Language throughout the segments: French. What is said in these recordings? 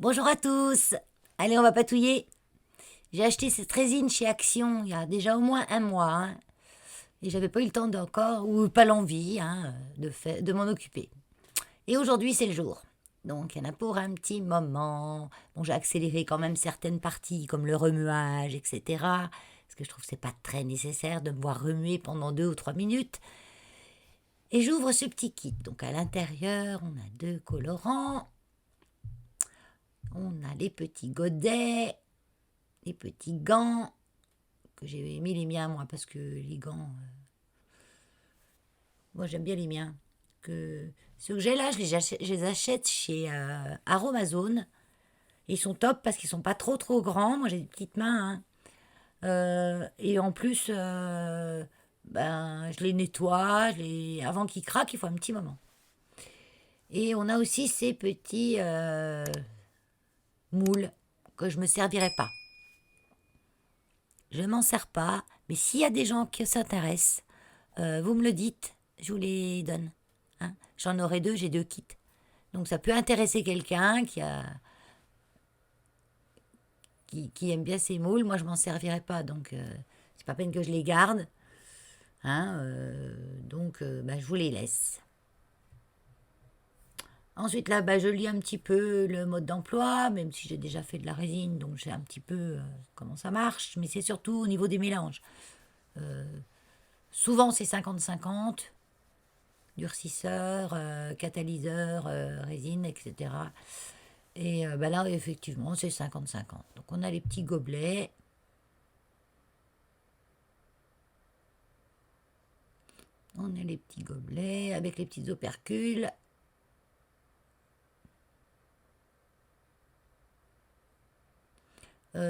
Bonjour à tous. Allez, on va patouiller. J'ai acheté cette résine chez Action il y a déjà au moins un mois. Et j'avais pas eu le temps d'encore, ou pas l'envie, de m'en occuper. Et aujourd'hui, c'est le jour. Donc, il y en a pour un petit moment. Bon, j'ai accéléré quand même certaines parties, comme le remuage, etc. Parce que je trouve que c'est pas très nécessaire de me voir remuer pendant 2 ou 3 minutes. Et j'ouvre ce petit kit. Donc, à l'intérieur, on a 2 colorants. On a les petits godets, les petits gants, que j'ai mis les miens moi, parce que les gants, moi j'aime bien les miens. Ceux que j'ai là, je les achète chez Aromazone. Ils sont top parce qu'ils sont pas trop grands. Moi j'ai des petites mains. Et en plus, je les nettoie. Avant qu'ils craquent, il faut un petit moment. Et on a aussi ces petits moules que je me servirai pas. Je m'en sers pas, mais s'il y a des gens qui s'intéressent, vous me le dites, je vous les donne. J'en aurai 2, j'ai 2 kits. Donc ça peut intéresser quelqu'un qui aime bien ces moules. Moi, je m'en servirai pas, donc c'est pas peine que je les garde. Je vous les laisse. Ensuite, là, je lis un petit peu le mode d'emploi, même si j'ai déjà fait de la résine, donc je sais un petit peu comment ça marche. Mais c'est surtout au niveau des mélanges. Souvent, c'est 50-50. Durcisseur, catalyseur, résine, etc. Et là, effectivement, c'est 50-50. Donc on a les petits gobelets. On a les petits gobelets avec les petits opercules.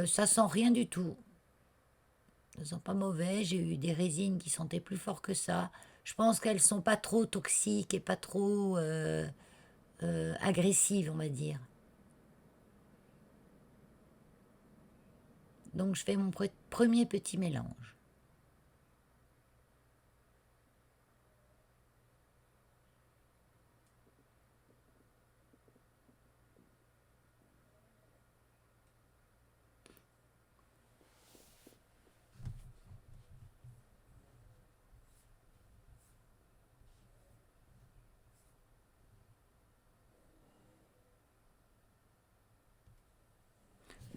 Ça sent rien du tout. Ça sent pas mauvais. J'ai eu des résines qui sentaient plus fort que ça. Je pense qu'elles sont pas trop toxiques et pas trop agressives, on va dire. Donc je fais mon premier petit mélange.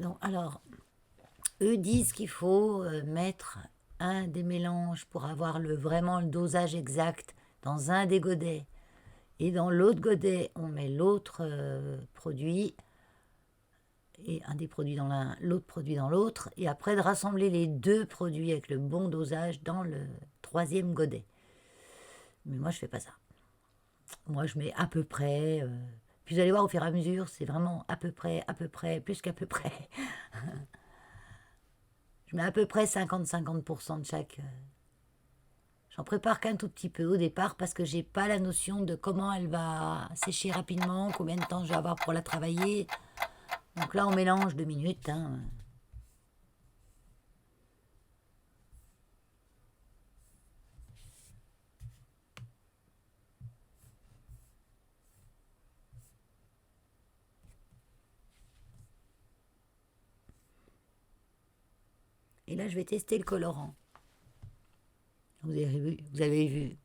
Non, alors, eux disent qu'il faut mettre un des mélanges pour avoir vraiment le dosage exact dans un des godets. Et dans l'autre godet, on met l'autre produit, et un des produits dans l'un, l'autre produit dans l'autre, et après de rassembler les 2 produits avec le bon dosage dans le troisième godet. Mais moi, je fais pas ça. Moi, je mets à peu près. Puis vous allez voir au fur et à mesure, c'est vraiment à peu près, plus qu'à peu près. Je mets à peu près 50-50% de chaque. J'en prépare qu'un tout petit peu au départ parce que j'ai pas la notion de comment elle va sécher rapidement, combien de temps je vais avoir pour la travailler. Donc là, on mélange 2 minutes. Et là, je vais tester le colorant. Vous avez vu.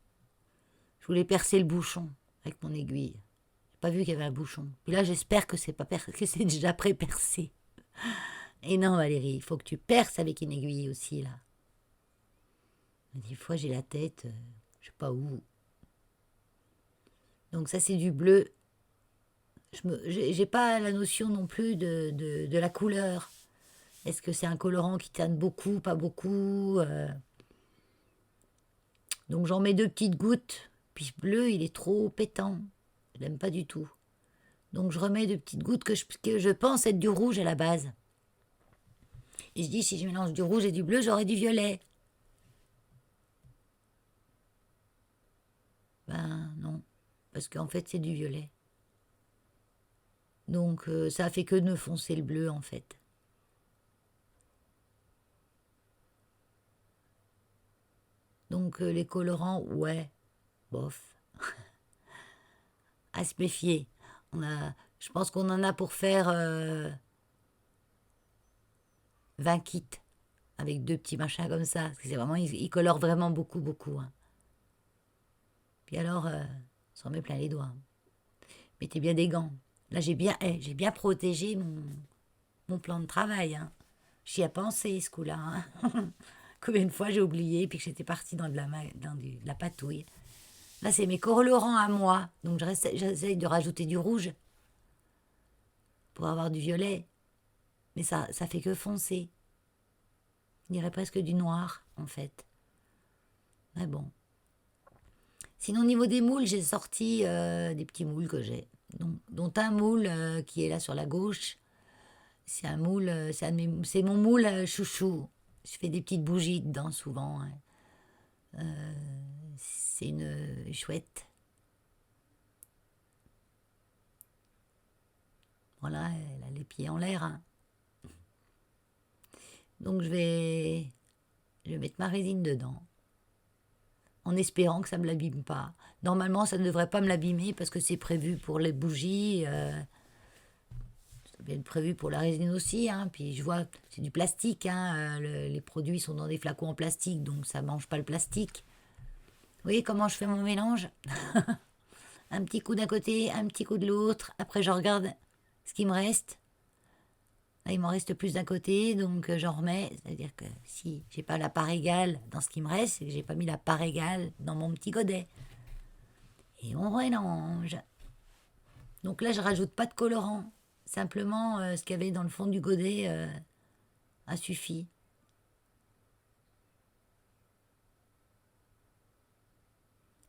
Je voulais percer le bouchon avec mon aiguille. J'ai pas vu qu'il y avait un bouchon. Puis là, j'espère que c'est pas que c'est déjà pré-percé. Et non, Valérie, il faut que tu perces avec une aiguille aussi, là. Des fois, j'ai la tête, je sais pas où. Donc ça, c'est du bleu. J'ai pas la notion non plus de la couleur. Est-ce que c'est un colorant qui tanne beaucoup, pas beaucoup Donc j'en mets 2 petites gouttes. Puis ce bleu, il est trop pétant. Je l'aime pas du tout. Donc je remets 2 petites gouttes que je pense être du rouge à la base. Et je dis, si je mélange du rouge et du bleu, j'aurai du violet. Ben non, parce qu'en fait c'est du violet. Donc ça a fait que de foncer le bleu en fait. Donc les colorants, ouais, bof, à se méfier. On a, Je pense qu'on en a pour faire 20 kits avec deux petits machins comme ça. Parce que c'est vraiment, ils colorent vraiment beaucoup, beaucoup, hein. Puis alors, on s'en met plein les doigts. Mettez bien des gants. Là, j'ai bien protégé mon plan de travail, hein. J'y ai pensé ce coup-là, hein. Combien de fois j'ai oublié puis que j'étais partie dans de la patouille. Là, c'est mes colorants à moi. Donc, j'essaye de rajouter du rouge pour avoir du violet. Mais ça fait que foncer. On dirait presque du noir, en fait. Mais bon. Sinon, au niveau des moules, j'ai sorti des petits moules que j'ai. Dont un moule qui est là sur la gauche. C'est un moule, c'est mon moule chouchou. Je fais des petites bougies dedans souvent, hein. C'est une chouette. Voilà, elle a les pieds en l'air, hein. Donc je vais mettre ma résine dedans, en espérant que ça ne me l'abîme pas. Normalement, ça ne devrait pas me l'abîmer parce que c'est prévu pour les bougies. Ça va être prévu pour la résine aussi, hein. Puis je vois, c'est du plastique, hein. Les produits sont dans des flacons en plastique, donc ça ne mange pas le plastique. Vous voyez comment je fais mon mélange? Un petit coup d'un côté, un petit coup de l'autre. Après, je regarde ce qui me reste. Là, il m'en reste plus d'un côté, donc j'en remets. C'est-à-dire que si j'ai pas la part égale dans ce qui me reste, c'est que j'ai pas mis la part égale dans mon petit godet. Et on mélange. Donc là, je rajoute pas de colorant. Simplement, ce qu'il y avait dans le fond du godet a suffi.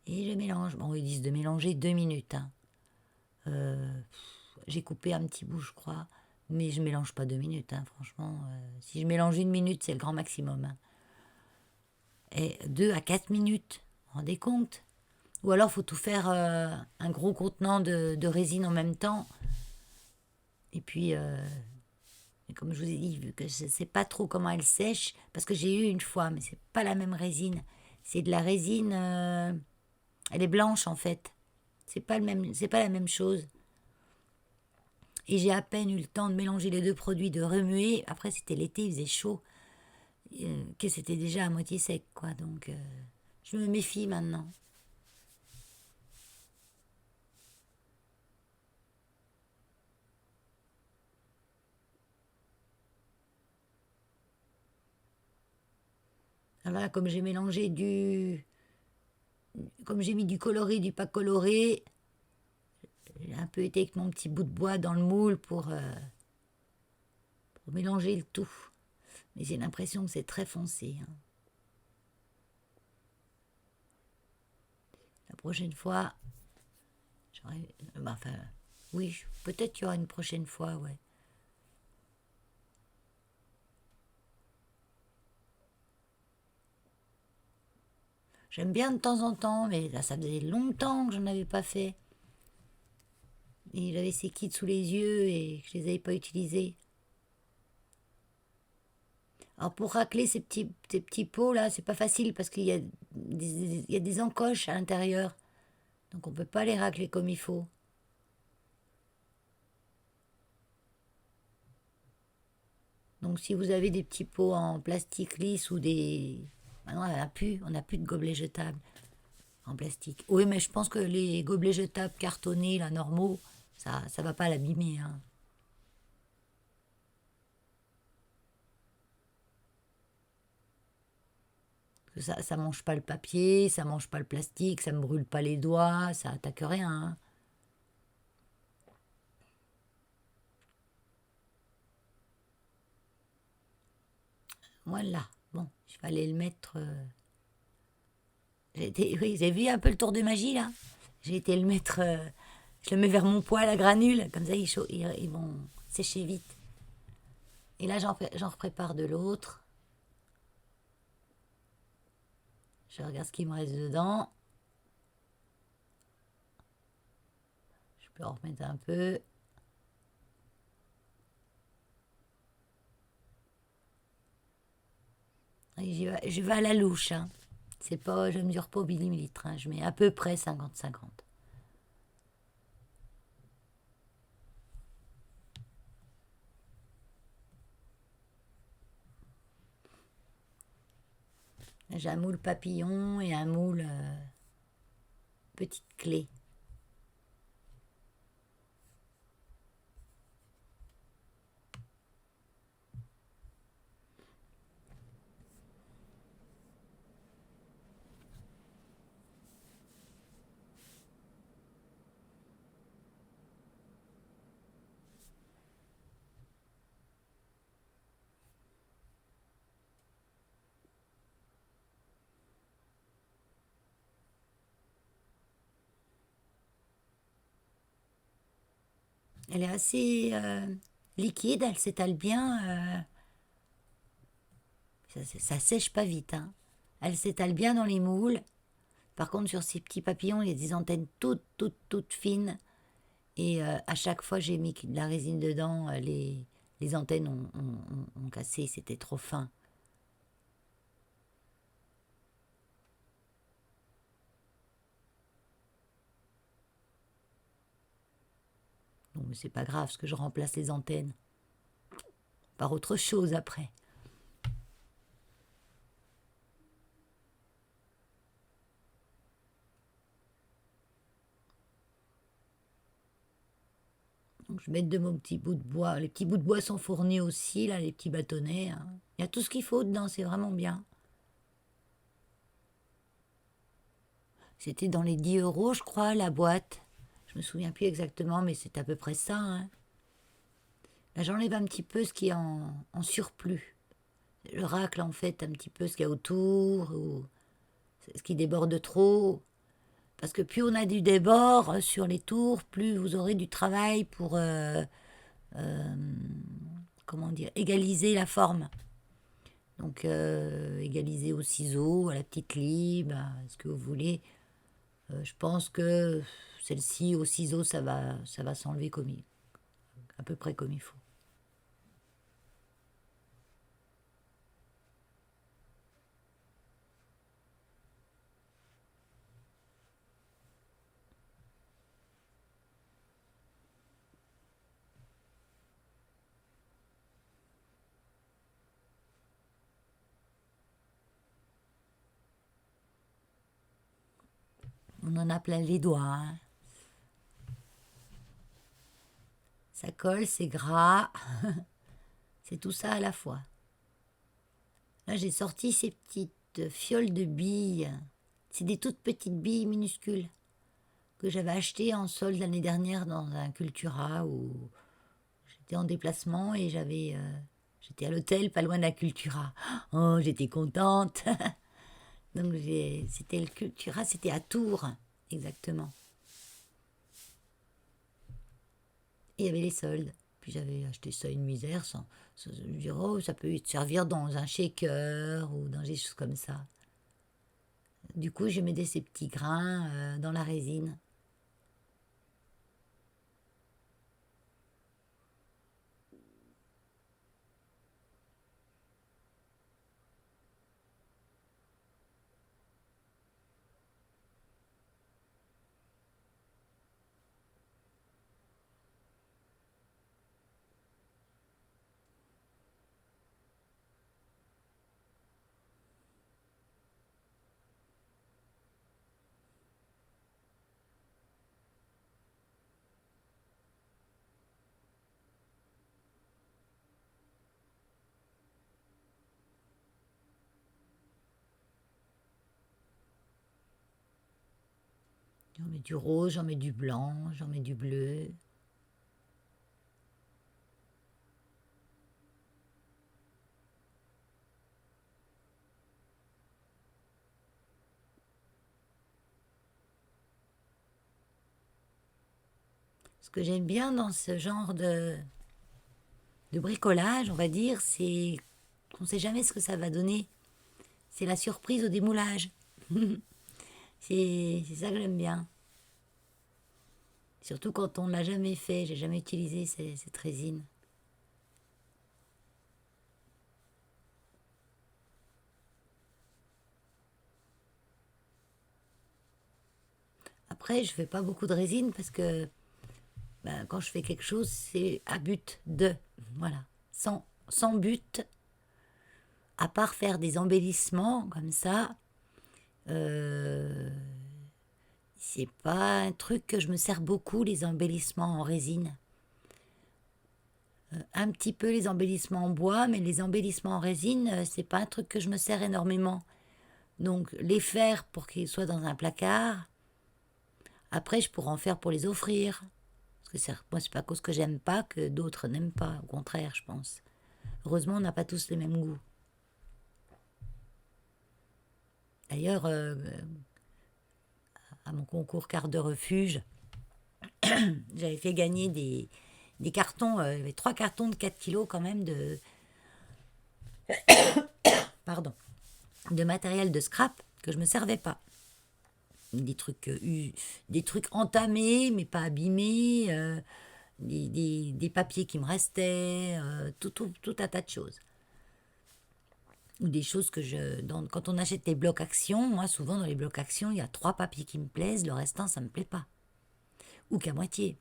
Et je mélange. Bon, ils disent de mélanger 2 minutes, hein. J'ai coupé un petit bout, je crois. Mais je mélange pas 2 minutes, hein, franchement. Si je mélange 1 minute, c'est le grand maximum, hein. Et 2 à 4 minutes, vous vous rendez compte? Ou alors, faut tout faire un gros contenant de résine en même temps. Et puis, comme je vous ai dit, vu que je ne sais pas trop comment elle sèche, parce que j'ai eu une fois, mais c'est pas la même résine. C'est de la résine, elle est blanche en fait. C'est pas la même chose. Et j'ai à peine eu le temps de mélanger les deux produits, de remuer. Après, c'était l'été, il faisait chaud, que c'était déjà à moitié sec, quoi. Donc, je me méfie maintenant. Alors là, comme j'ai mis du coloré, du pas coloré, j'ai un peu été avec mon petit bout de bois dans le moule pour mélanger le tout. Mais j'ai l'impression que c'est très foncé, hein. La prochaine fois, enfin, oui, peut-être qu'il y aura une prochaine fois, ouais. J'aime bien de temps en temps, mais là, ça faisait longtemps que je n'en avais pas fait. Et j'avais ces kits sous les yeux et que je les avais pas utilisés. Alors pour racler ces petits pots là, c'est pas facile parce il y a des encoches à l'intérieur. Donc on peut pas les racler comme il faut. Donc si vous avez des petits pots en plastique lisse ou des... Maintenant on n'a plus de gobelets jetables en plastique. Oui, mais je pense que les gobelets jetables cartonnés, là, normaux, ça va pas l'abîmer, hein. Ça mange pas le papier, ça mange pas le plastique, ça me brûle pas les doigts, ça attaque rien, hein. Voilà. Bon, je vais aller le mettre. Oui, vous avez vu un peu le tour de magie là? J'ai été le mettre. Je le mets vers mon poêle à granules, comme ça ils vont sécher vite. Et là, j'en prépare de l'autre. Je regarde ce qui me reste dedans. Je peux en remettre un peu. Et je vais à la louche, hein. C'est pas, je mesure pas au millimètre, hein. Je mets à peu près 50-50. J'ai un moule papillon et un moule petite clé. Elle est assez liquide, elle s'étale bien. Ça sèche pas vite, hein. Elle s'étale bien dans les moules. Par contre, sur ces petits papillons, il y a des antennes toutes fines. Et à chaque fois, j'ai mis de la résine dedans. Les antennes ont cassé, c'était trop fin. Bon, mais c'est pas grave, parce que je remplace les antennes par autre chose après. Donc je mets de mon petit bout de bois. Les petits bouts de bois sont fournis aussi, là, les petits bâtonnets, hein. Il y a tout ce qu'il faut dedans, c'est vraiment bien. C'était dans les 10 euros, je crois, la boîte. Je me souviens plus exactement, mais c'est à peu près ça, hein. Là, j'enlève un petit peu ce qui est en surplus. Je racle en fait un petit peu ce qu'il y a autour, ou ce qui déborde trop. Parce que plus on a du débord sur les tours, plus vous aurez du travail pour, euh, comment dire, égaliser la forme. Donc, égaliser au ciseau, à la petite lime, à ce que vous voulez. Je pense que celle-ci, au ciseau, ça va s'enlever à peu près comme il faut. On en a plein les doigts, hein. Ça colle, c'est gras, c'est tout ça à la fois. Là, j'ai sorti ces petites fioles de billes. C'est des toutes petites billes minuscules que j'avais achetées en solde l'année dernière dans un Cultura où j'étais en déplacement et j'étais à l'hôtel pas loin de la Cultura. Oh, j'étais contente. Donc c'était le Cultura, c'était à Tours, exactement. Et il y avait les soldes. Puis j'avais acheté ça une misère sans me dire, oh, ça peut te servir dans un shaker ou dans des choses comme ça. Du coup, je mettais ces petits grains dans la résine. J'en mets du rose, j'en mets du blanc, j'en mets du bleu. Ce que j'aime bien dans ce genre de bricolage, on va dire, c'est qu'on ne sait jamais ce que ça va donner. C'est la surprise au démoulage. C'est ça que j'aime bien. Surtout quand on ne l'a jamais fait, j'ai jamais utilisé cette résine. Après, je fais pas beaucoup de résine parce que ben, quand je fais quelque chose, c'est à but de. Voilà. Sans but, à part faire des embellissements comme ça, euh, c'est pas un truc que je me sers beaucoup, les embellissements en résine. Un petit peu les embellissements en bois, mais les embellissements en résine, c'est pas un truc que je me sers énormément. Donc les faire pour qu'ils soient dans un placard, après je pourrais en faire pour les offrir. Parce que moi, c'est pas à cause que j'aime pas que d'autres n'aiment pas, au contraire, je pense. Heureusement, on n'a pas tous les mêmes goûts. D'ailleurs, à mon concours quart de refuge, j'avais fait gagner des cartons, il y avait 3 cartons de 4 kilos quand même pardon, de matériel de scrap que je me servais pas. Des trucs entamés mais pas abîmés, des papiers qui me restaient, tout un tas de choses. Ou des choses que quand on achète des blocs actions, moi souvent dans les blocs actions, il y a 3 papiers qui me plaisent, le restant ça me plaît pas. Ou qu'à moitié.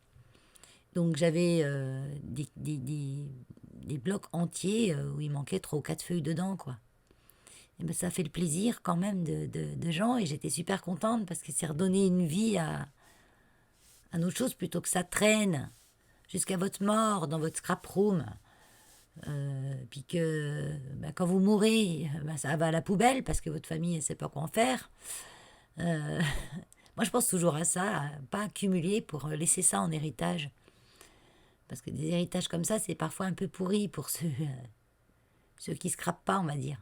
Donc j'avais des blocs entiers où il manquait 3 ou 4 feuilles dedans, quoi. Et ben, ça fait le plaisir quand même de gens et j'étais super contente parce que c'est redonner une vie à autre chose plutôt que ça traîne jusqu'à votre mort dans votre scrap room. Puis que ben, quand vous mourrez, ben, ça va à la poubelle parce que votre famille ne sait pas quoi en faire. Euh, Moi je pense toujours à ça, à pas accumuler pour laisser ça en héritage. Parce que des héritages comme ça, c'est parfois un peu pourri pour ceux qui scrapent pas, on va dire.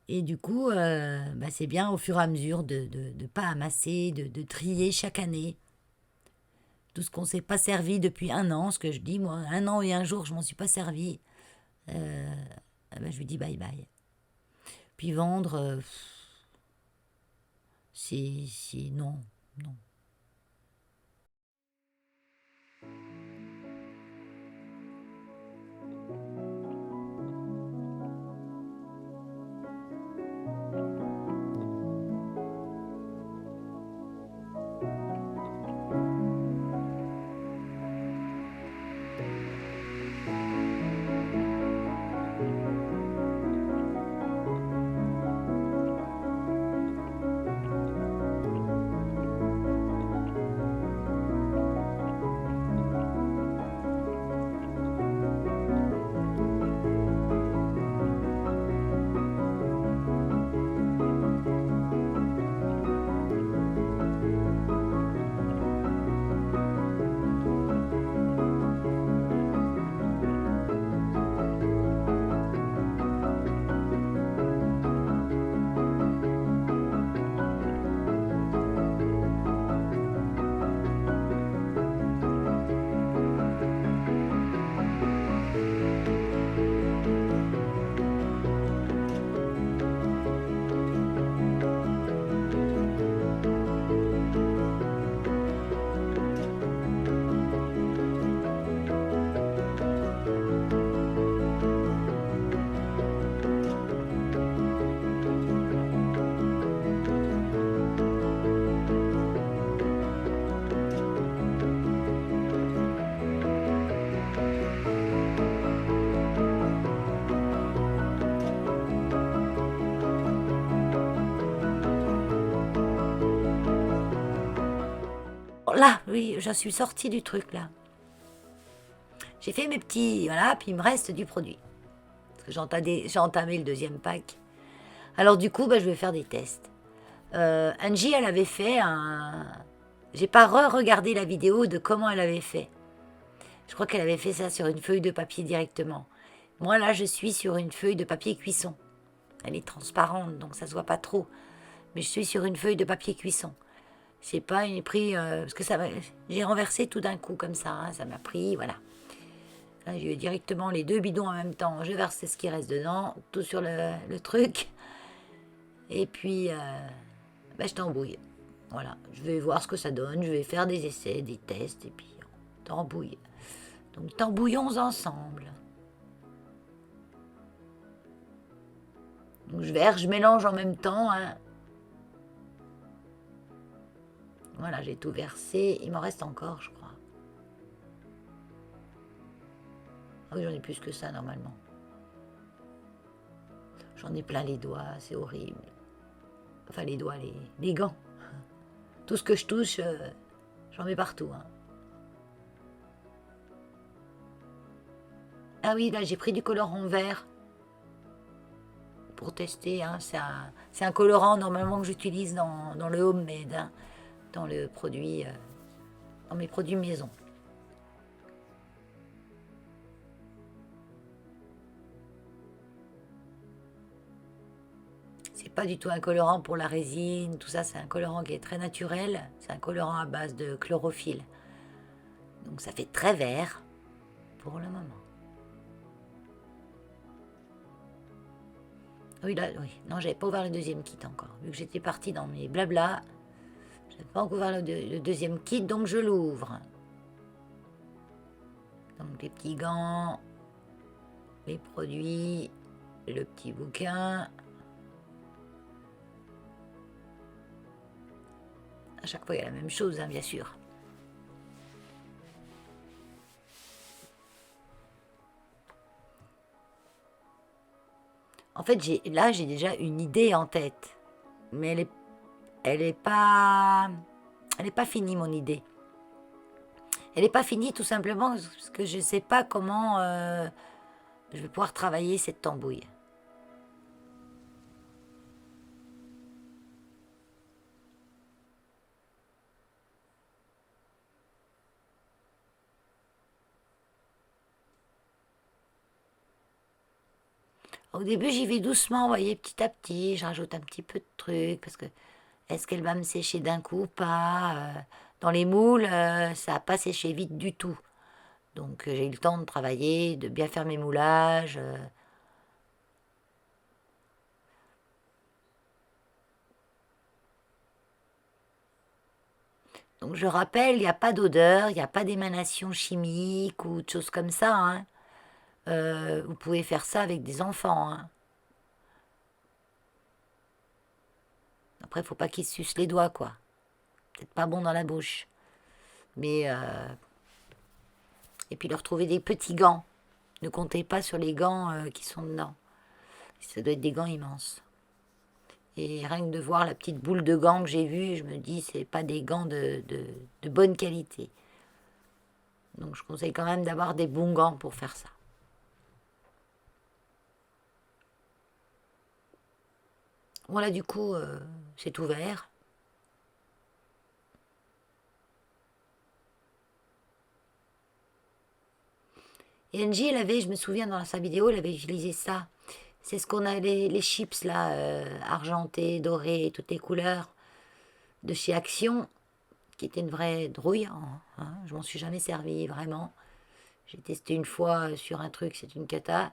Et du coup, bah, c'est bien au fur et à mesure de ne pas amasser, de trier chaque année. Tout ce qu'on ne s'est pas servi depuis 1 an, ce que je dis, moi, 1 an et 1 jour, je m'en suis pas servi. Euh, bah, je lui dis bye bye. Puis vendre, c'est non, non. Là, oui, je suis sortie du truc, là. J'ai fait mes petits, voilà, puis il me reste du produit. Parce que j'ai entamé le deuxième pack. Alors du coup, bah, je vais faire des tests. Angie, elle avait fait un... J'ai pas re-regardé la vidéo de comment elle avait fait. Je crois qu'elle avait fait ça sur une feuille de papier directement. Moi, là, je suis sur une feuille de papier cuisson. Elle est transparente, donc ça se voit pas trop. Mais je suis sur une feuille de papier cuisson. J'ai pas pris... parce que j'ai renversé tout d'un coup comme ça. Hein, ça m'a pris, voilà. Là, j'ai eu directement les 2 bidons en même temps. Je verse ce qui reste dedans, tout sur le truc. Et puis, bah, je t'embouille. Voilà, je vais voir ce que ça donne. Je vais faire des essais, des tests, et puis t'embouille. Donc, t'embouillons ensemble. Donc, je mélange en même temps. Hein. Voilà, j'ai tout versé. Il m'en reste encore, je crois. Ah oui, j'en ai plus que ça, normalement. J'en ai plein les doigts, c'est horrible. Enfin les doigts, les gants. Tout ce que je touche, j'en mets partout. Hein. Ah oui, là j'ai pris du colorant vert pour tester. Hein. C'est un colorant normalement que j'utilise dans le homemade, hein, dans le produit, dans mes produits maison. C'est pas du tout un colorant pour la résine, tout ça, c'est un colorant qui est très naturel. C'est un colorant à base de chlorophylle. Donc ça fait très vert pour le moment. Oui, là, oui. Non, j'avais pas ouvert le deuxième kit encore. Vu que j'étais partie dans mes blabla, j'avais pas encore ouvert le deuxième kit, donc je l'ouvre. Donc les petits gants, les produits, le petit bouquin. À chaque fois, il y a la même chose, hein, bien sûr. En fait, là, j'ai déjà une idée en tête. Mais elle est pas finie, mon idée. Elle n'est pas finie tout simplement parce que je ne sais pas comment je vais pouvoir travailler cette tambouille. Au début, j'y vais doucement, vous voyez, petit à petit. Je rajoute un petit peu de trucs parce que est-ce qu'elle va me sécher d'un coup ou pas Dans les moules, ça n'a pas séché vite du tout. Donc j'ai eu le temps de travailler, de bien faire mes moulages. Donc je rappelle, il n'y a pas d'odeur, il n'y a pas d'émanation chimique ou de choses comme ça. Hein. Vous pouvez faire ça avec des enfants. Hein. Après, il ne faut pas qu'ils se sucent les doigts, quoi. Peut-être pas bon dans la bouche. Mais et puis leur trouver des petits gants. Ne comptez pas sur les gants qui sont dedans. Ça doit être des gants immenses. Et rien que de voir la petite boule de gants que j'ai vue, je me dis c'est pas des gants de bonne qualité. Donc je conseille quand même d'avoir des bons gants pour faire ça. Voilà, du coup, c'est ouvert. Et Angie, elle avait, je me souviens dans sa vidéo, elle avait utilisé ça. C'est ce qu'on a, les chips là, argentés, dorés, toutes les couleurs, de chez Action, qui était une vraie drouille. Hein. Je m'en suis jamais servi, vraiment. J'ai testé une fois sur un truc, c'est une cata.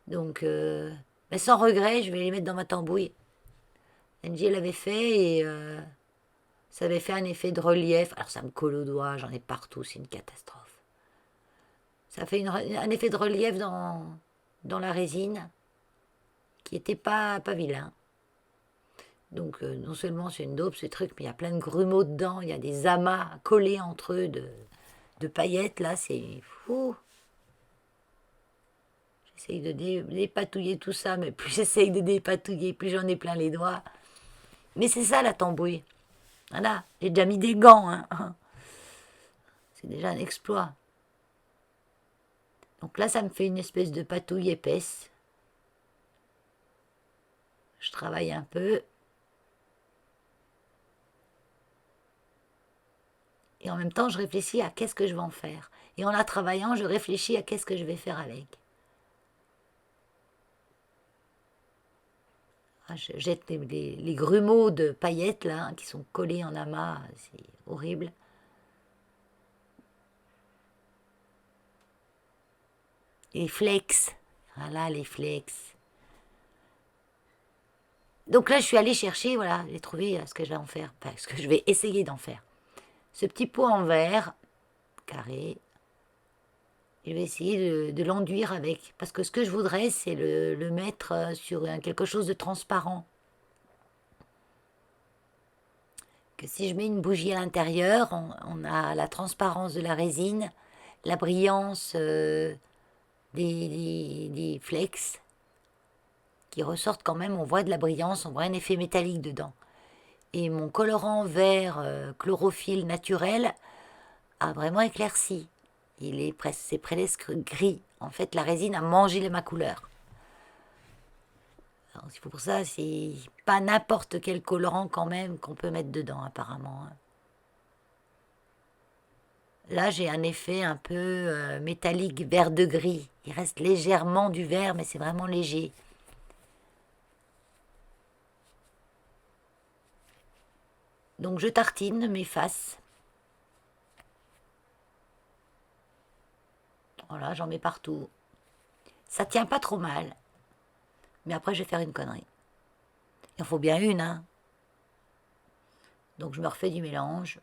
Donc, mais sans regret, je vais les mettre dans ma tambouille. Angie l'avait fait et ça avait fait un effet de relief. Alors ça me colle aux doigts, j'en ai partout, c'est une catastrophe. Ça fait un effet de relief dans la résine qui était pas vilain. Donc non seulement c'est une daube, ce truc, mais il y a plein de grumeaux dedans, il y a des amas collés entre eux de paillettes, là, c'est fou. J'essaye de dépatouiller tout ça, mais plus j'essaye de dépatouiller, plus j'en ai plein les doigts. Mais c'est ça la tambouille. Voilà, j'ai déjà mis des gants. Hein. C'est déjà un exploit. Donc là, ça me fait une espèce de patouille épaisse. Je travaille un peu. Et en même temps, je réfléchis à qu'est-ce que je vais en faire. Et en la travaillant, je réfléchis à qu'est-ce que je vais faire avec. Je jette les grumeaux de paillettes là, hein, qui sont collés en amas, c'est horrible. Les flex, voilà les flex. Donc là, je suis allée chercher, voilà, j'ai trouvé ce que je vais en faire, enfin, ce que je vais essayer d'en faire. Ce petit pot en verre, carré, je vais essayer de l'enduire avec. Parce que ce que je voudrais, c'est le mettre sur quelque chose de transparent. Que si je mets une bougie à l'intérieur, on a la transparence de la résine, la brillance des flex qui ressortent quand même, on voit de la brillance, on voit un effet métallique dedans. Et mon colorant vert chlorophylle naturel a vraiment éclairci. C'est presque gris. En fait, la résine a mangé ma couleur. Alors, c'est pour ça, c'est pas n'importe quel colorant quand même qu'on peut mettre dedans, apparemment. Là, j'ai un effet un peu métallique, vert de gris. Il reste légèrement du vert, mais c'est vraiment léger. Donc, je tartine mes faces. Voilà, j'en mets partout. Ça tient pas trop mal. Mais après, je vais faire une connerie. Il en faut bien une, hein. Donc, je me refais du mélange.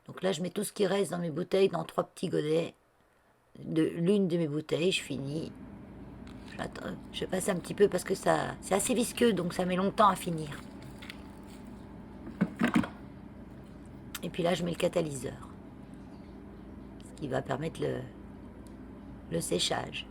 Donc là, je mets tout ce qui reste dans mes bouteilles dans 3 petits godets. De l'une de mes bouteilles, je finis. Je passe un petit peu parce que c'est assez visqueux, donc ça met longtemps à finir. Et puis là, je mets le catalyseur, ce qui va permettre le séchage.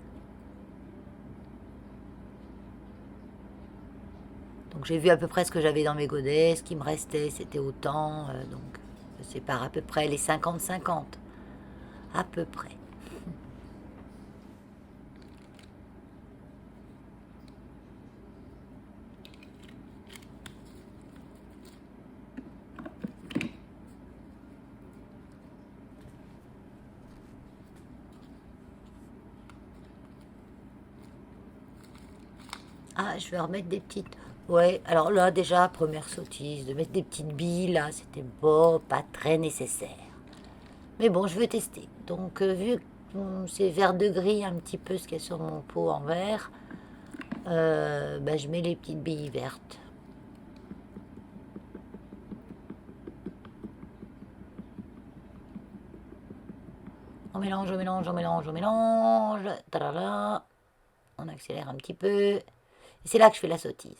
Donc j'ai vu à peu près ce que j'avais dans mes godets, ce qui me restait, c'était autant. Donc je sépare à peu près les 50-50. À peu près. Ah, je vais remettre des petites... Ouais, alors là, déjà, première sottise, de mettre des petites billes, là, c'était pas très nécessaire. Mais bon, je veux tester. Donc, vu que c'est vert de gris un petit peu ce qu'il y a sur mon pot en verre, je mets les petites billes vertes. On mélange, on mélange, on mélange, on mélange. Tadada. On accélère un petit peu. Et c'est là que je fais la sottise.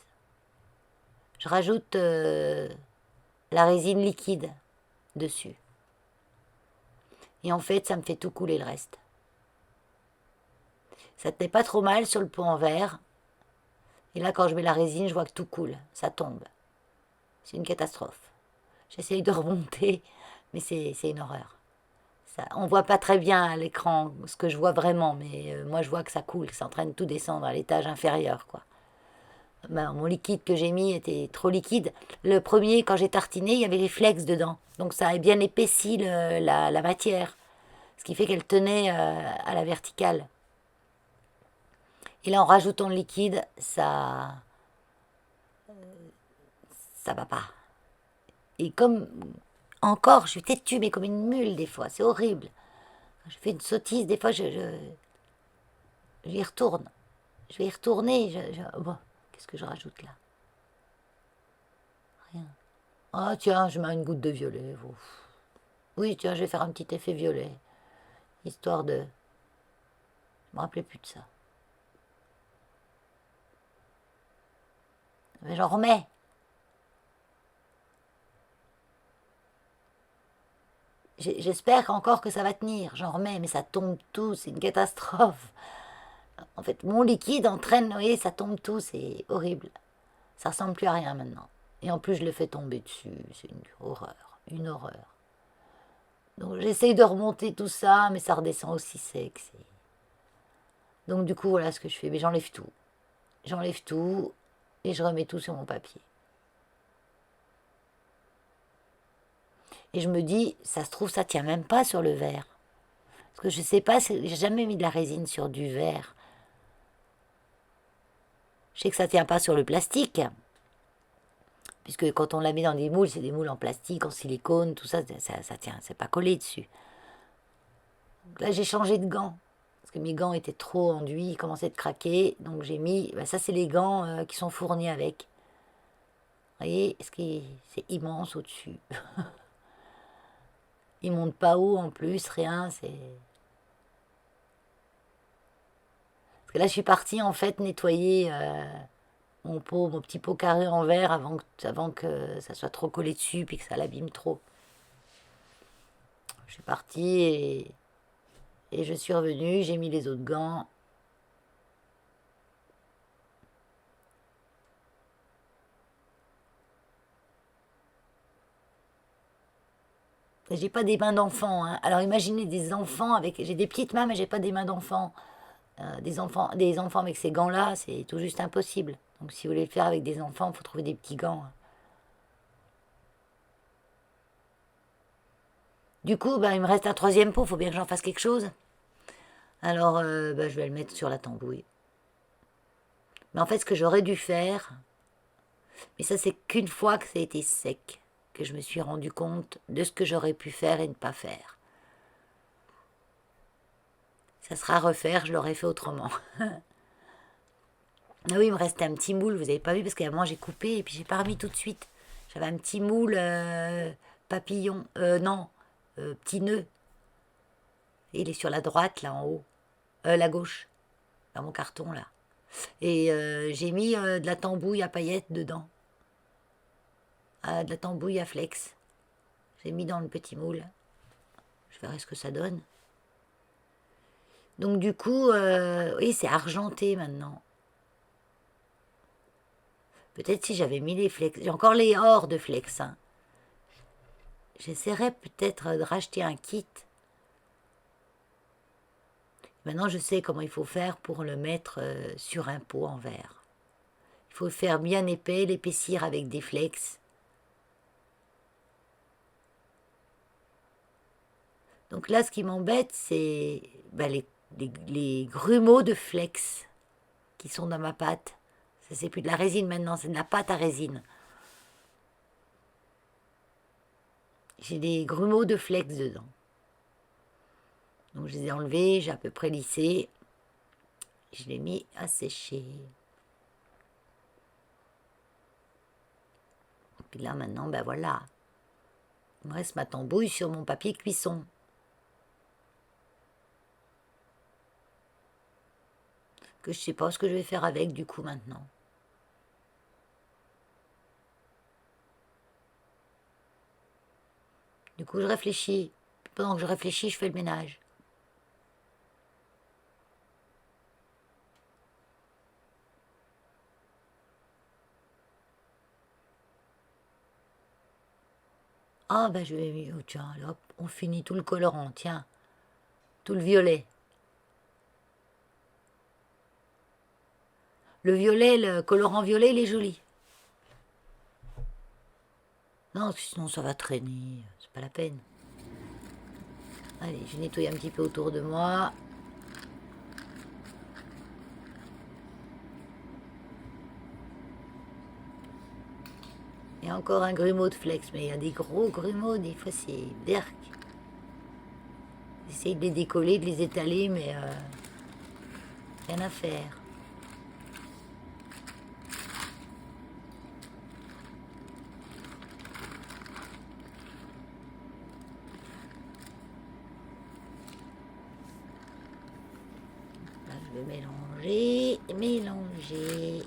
Je rajoute la résine liquide dessus. Et en fait, ça me fait tout couler le reste. Ça tenait pas trop mal sur le pot en verre. Et là, quand je mets la résine, je vois que tout coule. Ça tombe. C'est une catastrophe. J'essaye de remonter, mais c'est une horreur. Ça, on voit pas très bien à l'écran ce que je vois vraiment, mais moi je vois que ça coule, que c'est en train de tout descendre à l'étage inférieur, quoi. Mon liquide que j'ai mis était trop liquide. Le premier, quand j'ai tartiné, il y avait les flex dedans. Donc ça a bien épaissi la matière. Ce qui fait qu'elle tenait à la verticale. Et là, en rajoutant le liquide, ça va pas. Et comme, encore, je suis têtue, mais comme une mule des fois. C'est horrible. Je fais une sottise, des fois, j'y retourne. Je vais y retourner. Bon, qu'est-ce que je rajoute là? Rien. Ah tiens, je mets une goutte de violet. Ouf. Oui, tiens, je vais faire un petit effet violet. Histoire de... Je me rappelais plus de ça. Mais j'en remets. J'espère encore que ça va tenir. J'en remets, mais ça tombe tout. C'est une catastrophe. En fait, mon liquide entraîne, vous voyez, ça tombe tout. C'est horrible. Ça ressemble plus à rien maintenant. Et en plus, je le fais tomber dessus. C'est une horreur. Une horreur. Donc j'essaye de remonter tout ça, mais ça redescend aussi sec. Donc du coup, voilà ce que je fais. Mais j'enlève tout. J'enlève tout et je remets tout sur mon papier. Et je me dis, ça se trouve, ça tient même pas sur le verre. Parce que je sais pas, j'ai jamais mis de la résine sur du verre. Je sais que ça tient pas sur le plastique. Puisque quand on la met dans des moules, c'est des moules en plastique, en silicone, tout ça, ça tient, c'est pas collé dessus. Donc là, j'ai changé de gants. Parce que mes gants étaient trop enduits, ils commençaient de craquer. Donc j'ai mis, ça c'est les gants qui sont fournis avec. Vous voyez, c'est immense au-dessus. Ils montent pas haut en plus, rien, c'est... Parce que là, je suis partie en fait nettoyer mon petit pot carré en verre avant que ça soit trop collé dessus puis que ça l'abîme trop. Je suis partie et Et je suis revenue, j'ai mis les autres gants. J'ai pas des mains d'enfant, hein. Alors imaginez des enfants avec... J'ai des petites mains, mais j'ai pas des mains d'enfant. Des enfants avec ces gants-là, c'est tout juste impossible. Donc si vous voulez le faire avec des enfants, il faut trouver des petits gants. Du coup, bah, il me reste un troisième pot, il faut bien que j'en fasse quelque chose. Alors, bah, je vais le mettre sur la tambouille. Mais en fait, ce que j'aurais dû faire, mais ça c'est qu'une fois que ça a été sec, que je me suis rendu compte de ce que j'aurais pu faire et ne pas faire. Ça sera à refaire, je l'aurais fait autrement. Ah oui, il me restait un petit moule, vous avez pas vu, parce qu'à un moment j'ai coupé et puis j'ai pas remis tout de suite. J'avais un petit moule papillon, non, petit nœud. Et il est sur la droite, là en haut, la gauche, dans mon carton là. Et j'ai mis de la tambouille à paillettes dedans. De la tambouille à flex. J'ai mis dans le petit moule. Je verrai ce que ça donne. Donc du coup, oui, c'est argenté maintenant. Peut-être si j'avais mis les flex. J'ai encore les ors de flex. Hein. J'essaierais peut-être de racheter un kit. Maintenant, je sais comment il faut faire pour le mettre sur un pot en verre. Il faut le faire bien épais, l'épaissir avec des flex. Donc là, ce qui m'embête, c'est les grumeaux de flex qui sont dans ma pâte. Ça, c'est plus de la résine maintenant, c'est de la pâte à résine. J'ai des grumeaux de flex dedans. Donc je les ai enlevés, j'ai à peu près lissé. Je l'ai mis à sécher. Et puis là maintenant, ben voilà. Il me reste ma tambouille sur mon papier cuisson. Que je sais pas ce que je vais faire avec du coup maintenant. Du coup je réfléchis. Pendant que je réfléchis, je fais le ménage. Ah ben je vais... Oh, tiens, hop, on finit tout le colorant, tiens. Tout le violet. Le violet, le colorant violet, il est joli. Non, sinon ça va traîner, c'est pas la peine. Allez, je nettoie un petit peu autour de moi. Il y a encore un grumeau de flex, mais il y a des gros grumeaux, des fois c'est berk. J'essaye de les décoller, de les étaler, mais rien à faire. Là, je vais mélanger, mélanger.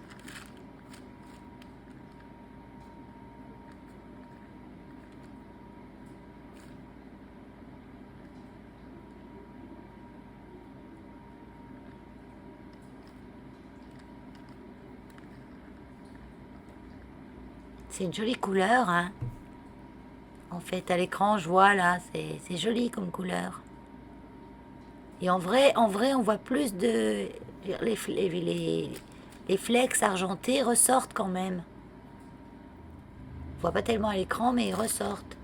C'est une jolie couleur, hein. En fait, à l'écran, je vois là, c'est joli comme couleur. Et en vrai, on voit plus de... Les flex argentés ressortent quand même. On voit pas tellement à l'écran, mais ils ressortent.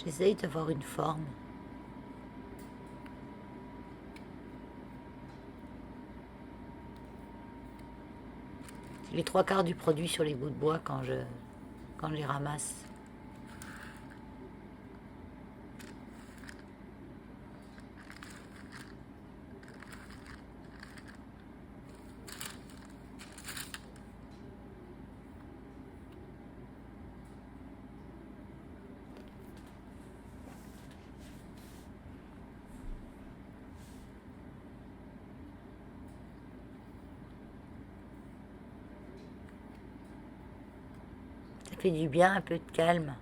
J'essaye d'avoir une forme. C'est les trois quarts du produit sur les bouts de bois quand je les ramasse. fait du bien, un peu de calme.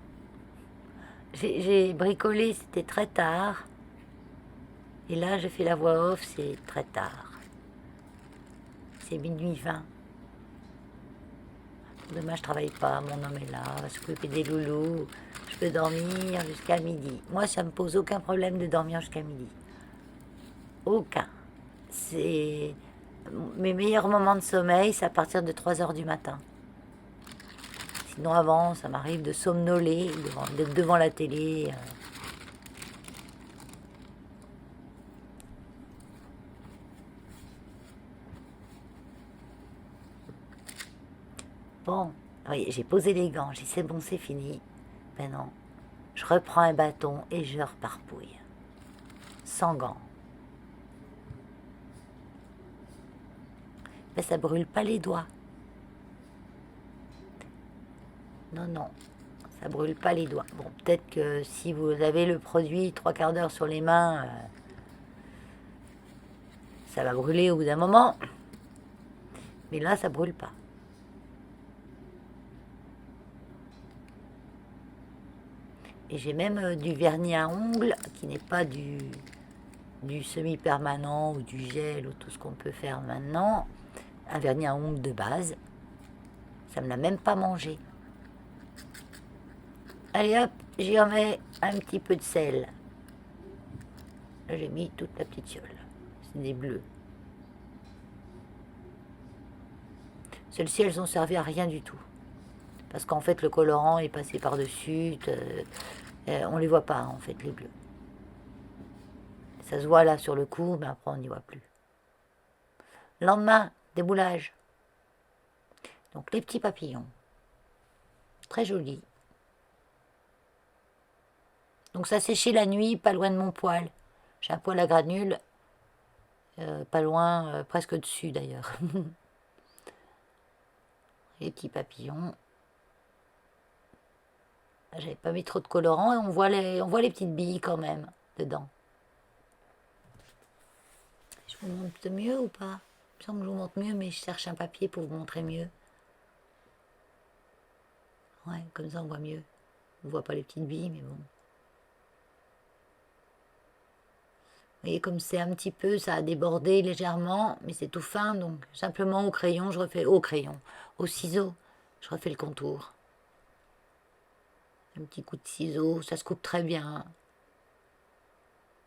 J'ai bricolé, c'était très tard. Et là, j'ai fait la voix off, c'est très tard. C'est minuit 20. Demain, je travaille pas, mon homme est là, on va s'occuper des loulous. Je peux dormir jusqu'à midi. Moi, ça me pose aucun problème de dormir jusqu'à midi. Aucun. C'est mes meilleurs moments de sommeil, c'est à partir de 3 heures du matin. Sinon, avant, ça m'arrive de somnoler, d'être devant la télé. Bon, oui, j'ai posé les gants, j'ai dit c'est bon, c'est fini. Ben non, je reprends un bâton et je reparpouille. Sans gants. Ben ça brûle pas les doigts. Non, non, ça brûle pas les doigts. Bon, peut-être que si vous avez le produit 3/4 d'heure sur les mains, ça va brûler au bout d'un moment. Mais là, ça brûle pas. Et j'ai même du vernis à ongles qui n'est pas du semi-permanent ou du gel ou tout ce qu'on peut faire maintenant. Un vernis à ongles de base. Ça me l'a même pas mangé. Allez hop, j'y remets un petit peu de sel. J'ai mis toute la petite fiole. C'est des bleus. Celles-ci, elles ont servi à rien du tout. Parce qu'en fait, le colorant est passé par-dessus. On les voit pas, en fait, les bleus. Ça se voit là sur le cou, mais après, on n'y voit plus. Lendemain, déboulage. Donc, les petits papillons. Très jolis. Donc, ça séchait la nuit, pas loin de mon poêle. J'ai un poêle à granules. Pas loin, presque dessus d'ailleurs. Les petits papillons. J'avais pas mis trop de colorant et on voit les petites billes quand même dedans. Je vous montre mieux ou pas? Il me semble que je vous montre mieux, mais je cherche un papier pour vous montrer mieux. Ouais, comme ça on voit mieux. On voit pas les petites billes, mais bon. Vous voyez, comme c'est un petit peu, ça a débordé légèrement, mais c'est tout fin, donc simplement au crayon, je refais au ciseau, je refais le contour. Un petit coup de ciseau, ça se coupe très bien.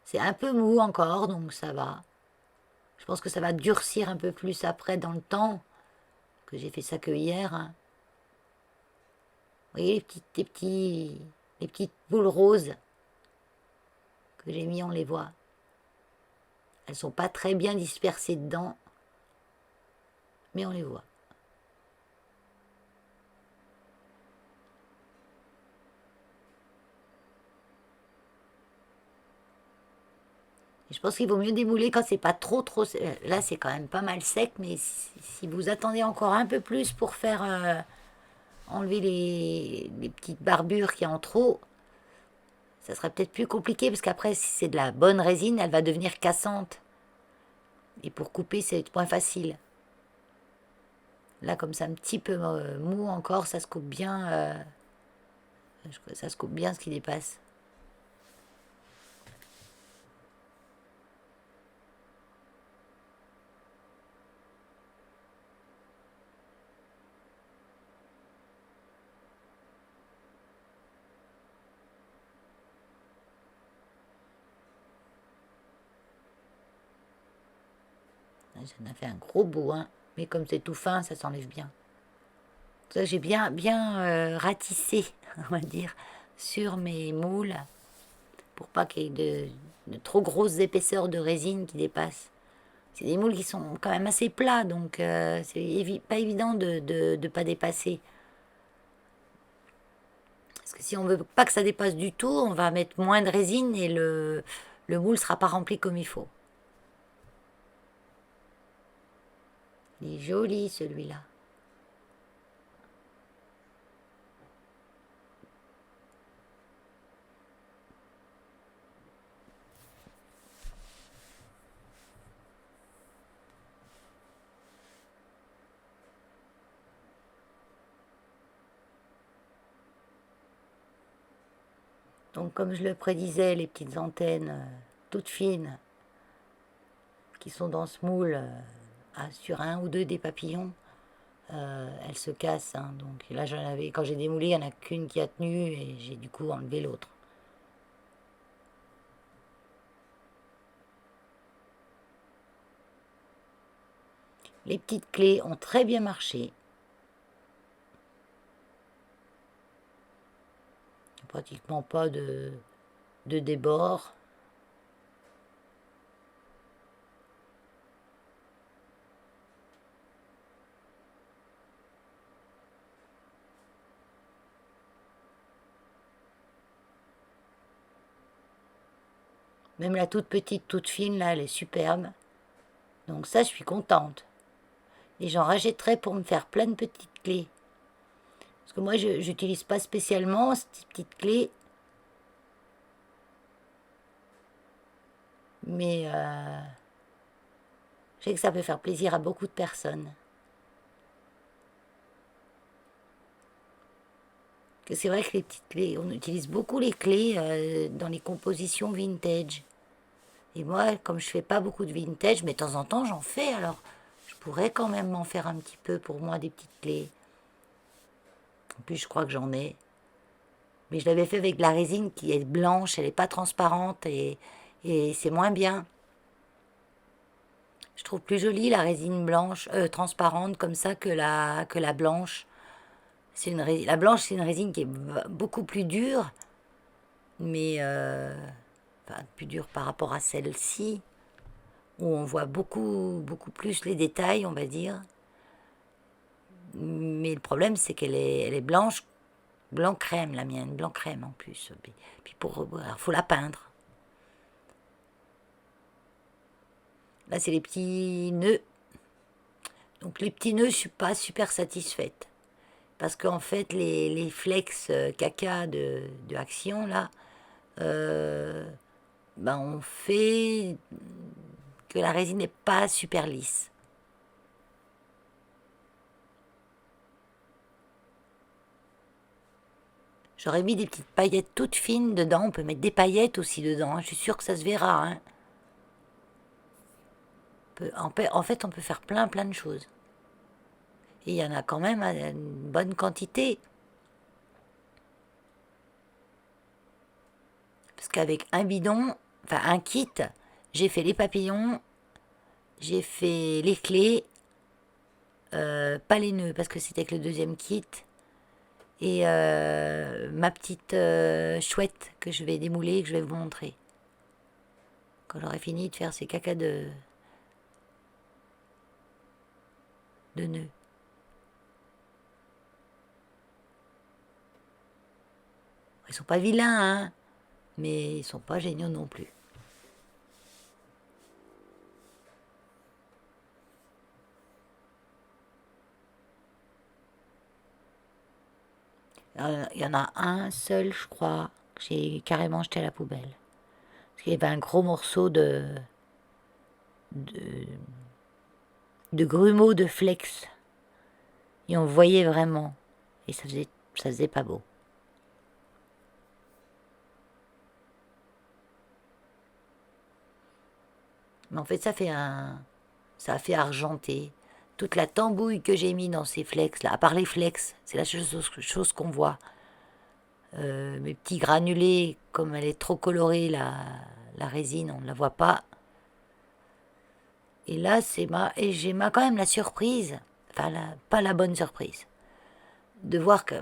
C'est un peu mou encore, donc ça va. Je pense que ça va durcir un peu plus après dans le temps, que j'ai fait ça que hier. Hein. Vous voyez les petites boules roses que j'ai mis, on les voit. Elles sont pas très bien dispersées dedans, mais on les voit. Et je pense qu'il vaut mieux démouler quand c'est pas trop. Là, c'est quand même pas mal sec, mais si vous attendez encore un peu plus pour faire enlever les petites barbures qu'il y a en trop, ça serait peut-être plus compliqué parce qu'après, si c'est de la bonne résine, elle va devenir cassante. Et pour couper, c'est moins facile. Là, comme c'est un petit peu mou encore, ça se coupe bien. Ça se coupe bien ce qui dépasse. J'en ai fait un gros bout, hein. Mais comme c'est tout fin, ça s'enlève bien. Ça, j'ai bien ratissé, on va dire, sur mes moules pour pas qu'il y ait de trop grosses épaisseurs de résine qui dépassent. C'est des moules qui sont quand même assez plats, donc c'est pas évident de pas dépasser. Parce que si on veut pas que ça dépasse du tout, on va mettre moins de résine et le moule sera pas rempli comme il faut. Il est joli celui-là. Donc comme je le prédisais, les petites antennes toutes fines qui sont dans ce moule sur un ou deux des papillons, elles se cassent. Hein. Donc là, quand j'ai démoulé, il n'y en a qu'une qui a tenu et j'ai du coup enlevé l'autre. Les petites clés ont très bien marché. Pratiquement pas de débord. Même la toute petite, toute fine, là, elle est superbe. Donc ça, je suis contente. Et j'en rachèterai pour me faire plein de petites clés. Parce que moi, je n'utilise pas spécialement ces petites clés. Mais je sais que ça peut faire plaisir à beaucoup de personnes. Que c'est vrai que les petites clés, on utilise beaucoup les clés dans les compositions vintage. Et moi, comme je fais pas beaucoup de vintage, mais de temps en temps j'en fais, alors je pourrais quand même m'en faire un petit peu pour moi des petites clés. En plus, je crois que j'en ai. Mais je l'avais fait avec de la résine qui est blanche, elle n'est pas transparente et c'est moins bien. Je trouve plus jolie la résine blanche, transparente comme ça que la blanche. La blanche, c'est une résine qui est beaucoup plus dure, mais enfin, plus dure par rapport à celle-ci, où on voit beaucoup plus les détails, on va dire. Mais le problème, c'est elle est blanche, blanc crème, la mienne, blanc crème en plus. Puis alors, faut la peindre. Là, c'est les petits nœuds. Donc les petits nœuds, je suis pas super satisfaite. Parce qu'en fait, les flex caca de Action, là, ben on fait que la résine n'est pas super lisse. J'aurais mis des petites paillettes toutes fines dedans. On peut mettre des paillettes aussi dedans. Hein. Je suis sûre que ça se verra. Hein. En fait, on peut faire plein de choses. Et il y en a quand même une bonne quantité. Parce qu'avec un bidon, enfin un kit, j'ai fait les papillons, j'ai fait les clés, pas les nœuds parce que c'était que le deuxième kit. Et ma petite chouette que je vais démouler et que je vais vous montrer. Quand j'aurai fini de faire ces cacas de nœuds. Ils sont pas vilains, hein, mais ils sont pas géniaux non plus. Il y en a un seul, je crois, que j'ai carrément jeté à la poubelle. Parce qu'il y avait un gros morceau de, de grumeaux de flex. Et on voyait vraiment. Et ça faisait pas beau. Mais en fait, ça a fait argenter. Toute la tambouille que j'ai mis dans ces flex, là, à part les flex, c'est la seule chose qu'on voit. Mes petits granulés, comme elle est trop colorée, la résine, on ne la voit pas. Et là, j'ai quand même la surprise, enfin, pas la bonne surprise, de voir que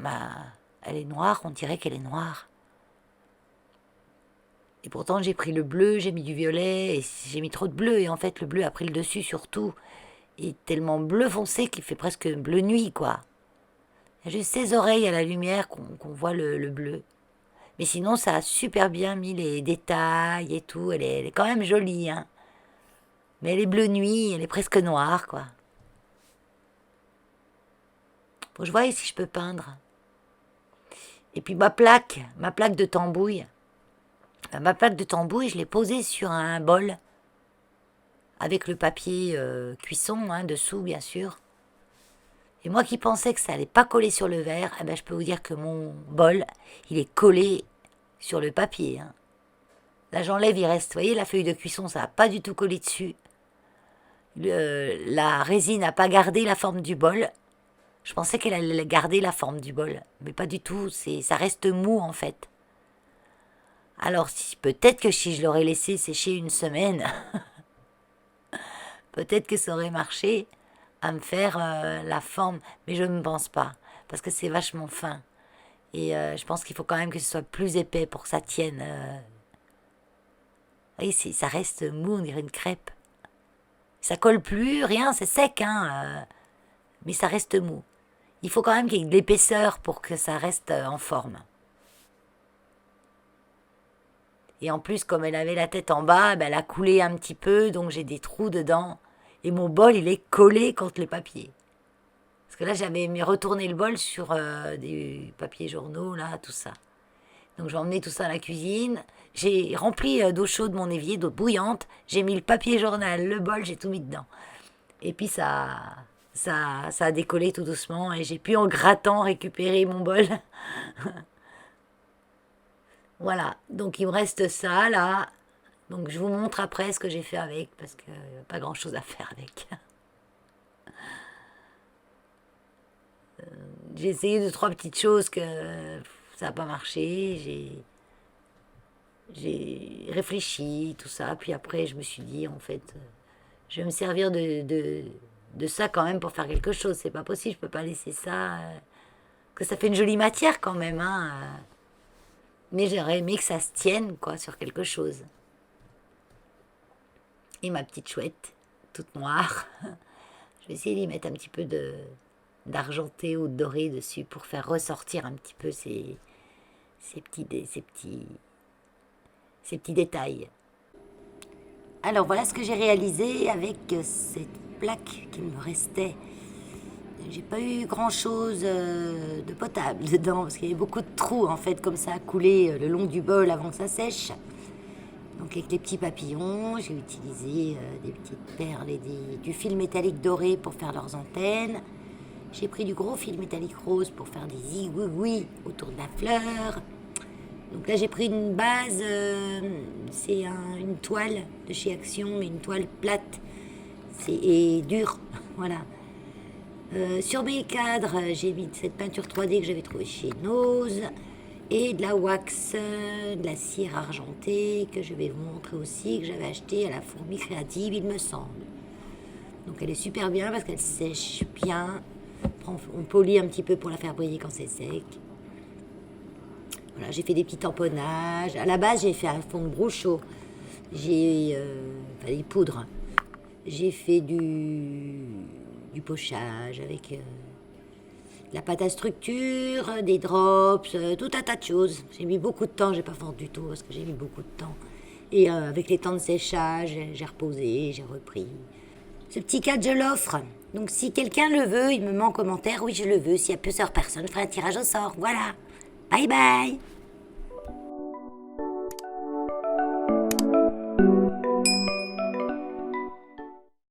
elle est noire, on dirait qu'elle est noire. Et pourtant, j'ai pris le bleu, j'ai mis du violet, et j'ai mis trop de bleu, et en fait, le bleu a pris le dessus surtout. Il est tellement bleu foncé qu'il fait presque bleu nuit, quoi. Il y a juste ses oreilles à la lumière qu'on voit le bleu. Mais sinon, ça a super bien mis les détails et tout. Elle est quand même jolie, hein. Mais elle est bleu nuit, elle est presque noire, quoi. Faut que je vois si je peux peindre. Et puis ma plaque de tambouille. Ma plaque de tambouille, je l'ai posée sur un bol. Avec le papier cuisson, hein, dessous, bien sûr. Et moi qui pensais que ça allait pas coller sur le verre, eh ben, je peux vous dire que mon bol, il est collé sur le papier. Hein. Là, j'enlève, il reste, vous voyez, la feuille de cuisson, ça n'a pas du tout collé dessus. La résine n'a pas gardé la forme du bol. Je pensais qu'elle allait garder la forme du bol, mais pas du tout, ça reste mou en fait. Alors peut-être que si je l'aurais laissé sécher une semaine, peut-être que ça aurait marché à me faire la forme, mais je ne pense pas, parce que c'est vachement fin. Et je pense qu'il faut quand même que ce soit plus épais pour que ça tienne. Oui, ça reste mou, on dirait une crêpe. Ça colle plus, rien, c'est sec, hein, mais ça reste mou. Il faut quand même qu'il y ait de l'épaisseur pour que ça reste en forme. Et en plus, comme elle avait la tête en bas, elle a coulé un petit peu, donc j'ai des trous dedans. Et mon bol, il est collé contre les papiers. Parce que là, j'avais mis retourner le bol sur des papiers journaux, là, tout ça. Donc j'ai emmené tout ça à la cuisine. J'ai rempli d'eau chaude mon évier, d'eau bouillante. J'ai mis le papier journal, le bol, j'ai tout mis dedans. Et puis ça a décollé tout doucement et j'ai pu en grattant récupérer mon bol. Voilà, donc il me reste ça là. Donc je vous montre après ce que j'ai fait avec parce qu'il n'y a pas grand chose à faire avec. J'ai essayé 2, 3 petites choses que ça n'a pas marché. J'ai réfléchi, tout ça. Puis après, je me suis dit, en fait, je vais me servir de ça quand même pour faire quelque chose. C'est pas possible, je peux pas laisser ça. Que ça fait une jolie matière quand même, hein. Mais j'aurais aimé que ça se tienne, quoi, sur quelque chose. Et ma petite chouette, toute noire, je vais essayer d'y mettre un petit peu d'argenté ou de doré dessus pour faire ressortir un petit peu ces petits détails. Alors voilà ce que j'ai réalisé avec cette plaque qui me restait. J'ai pas eu grand chose de potable dedans parce qu'il y avait beaucoup de trous en fait, comme ça a coulé le long du bol avant que ça sèche. Donc avec les petits papillons, j'ai utilisé des petites perles et du fil métallique doré pour faire leurs antennes. J'ai pris du gros fil métallique rose pour faire des igouigouis autour de la fleur. Donc là j'ai pris une base, c'est une toile de chez Action, mais une toile plate et dure, voilà. Sur mes cadres, j'ai mis cette peinture 3D que j'avais trouvée chez Nose et de la wax, de la cire argentée que je vais vous montrer aussi, que j'avais acheté à la Fourmi Créative, il me semble. Donc elle est super bien parce qu'elle sèche bien. On polit un petit peu pour la faire briller quand c'est sec. Voilà, j'ai fait des petits tamponnages. À la base, j'ai fait un fond de brochot. J'ai des poudres. J'ai fait du pochage avec de la pâte à structure, des drops, tout un tas de choses. J'ai mis beaucoup de temps, j'ai pas fort du tout parce que j'ai mis beaucoup de temps. Et avec les temps de séchage, j'ai reposé, j'ai repris. Ce petit cadre, je l'offre. Donc si quelqu'un le veut, il me met en commentaire, oui je le veux. S'il y a plusieurs personnes, je ferai un tirage au sort. Voilà. Bye bye.